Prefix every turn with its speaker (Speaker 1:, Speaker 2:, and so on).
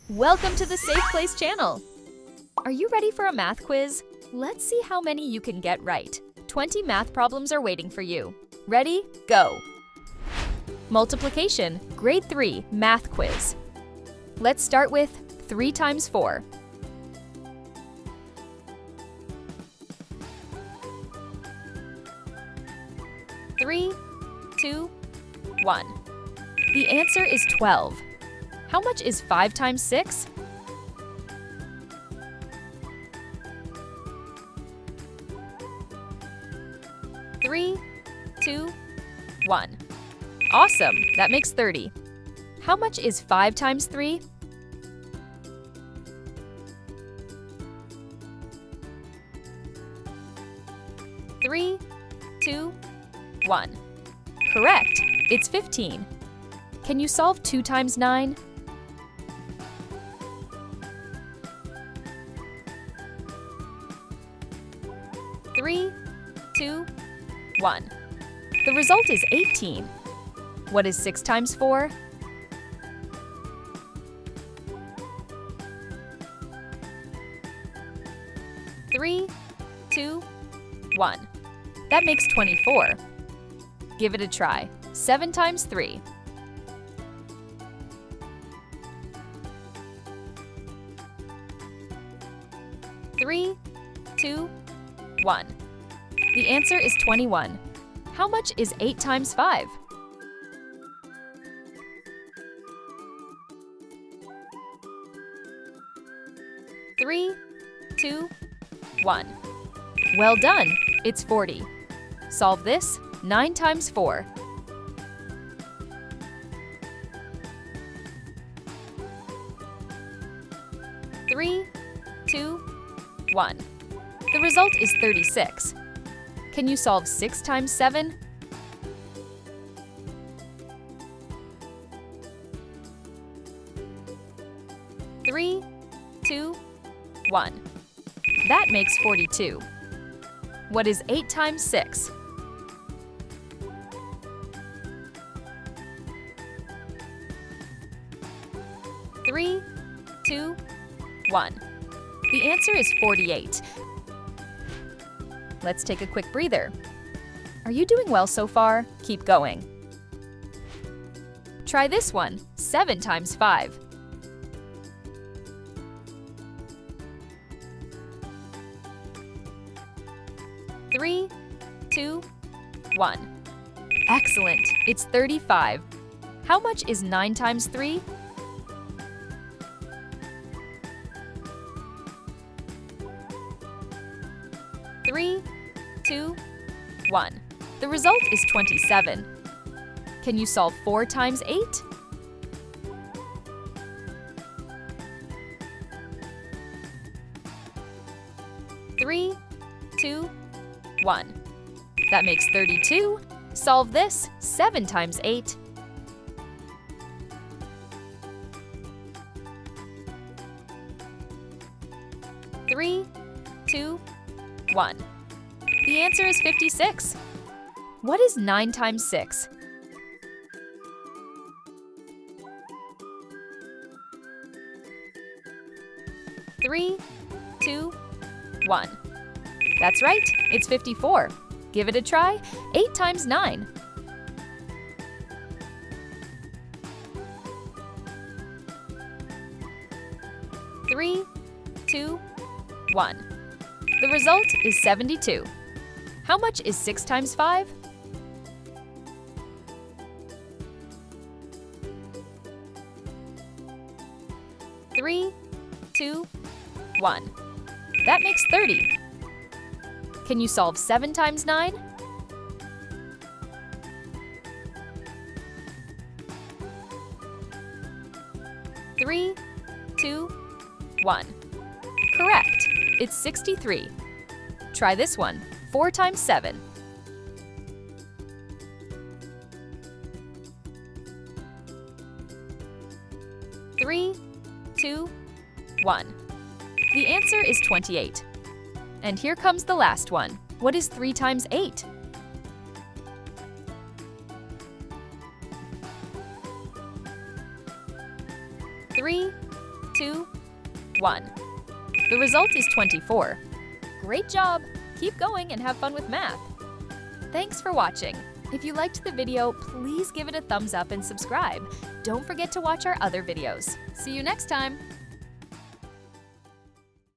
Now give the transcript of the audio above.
Speaker 1: Welcome to the Safe Place channel. Are you ready for a math quiz? Let's see how many you can get right. 20 math problems are waiting for you. Ready? Go! Multiplication, Grade 3 Math Quiz. Let's start with 3 times 4. Three, 2, 1. The answer is 12. How much is 5 times 6? Three, 2, 1. Awesome! That makes 30. How much is 5 times 3? Three, 2, 1. Correct! It's 15. Can you solve 2 times 9? Three, 2, 1. The result is 18. What is 6 times 4? Three, 2, 1. That makes 24. Give it a try. 7 times 3. Three, 2, 1. The answer is 21. How much is 8 times 5? Three, 2, 1. Well done! It's 40. Solve this. 9 times 4. Three, 2, 1. The result is 36. Can you solve 6 times 7? Three, 2, 1. That makes 42. What is 8 times 6? Three, 2, 1. The answer is 48. Let's take a quick breather. Are you doing well so far? Keep going. Try this one. 7 times 5. Three, 2, 1. Excellent! It's 35. How much is 9 times 3? Three, 2, 1. The result is 27. Can you solve 4 times 8? Three, 2, 1. That makes 32. Solve this. 7 times 8. Three, 2, 1. The answer is 56. What is 9 times 6? Three, 2, 1. That's right, it's 54. Give it a try. 8 times 9. Three, 2, 1. The result is 72. How much is 6 times 5? Three, 2, 1. That makes 30. Can you solve 7 times 9? Three, 2, 1. Correct! It's 63. Try this one. 4 times 7. Three, 2, 1. The answer is 28. And here comes the last one. What is 3 times 8? Three, 2, 1. The result is 24. Great job! Keep going and have fun with math. Thanks for watching. If you liked the video, please give it a thumbs up and subscribe. Don't forget to watch our other videos. See you next time!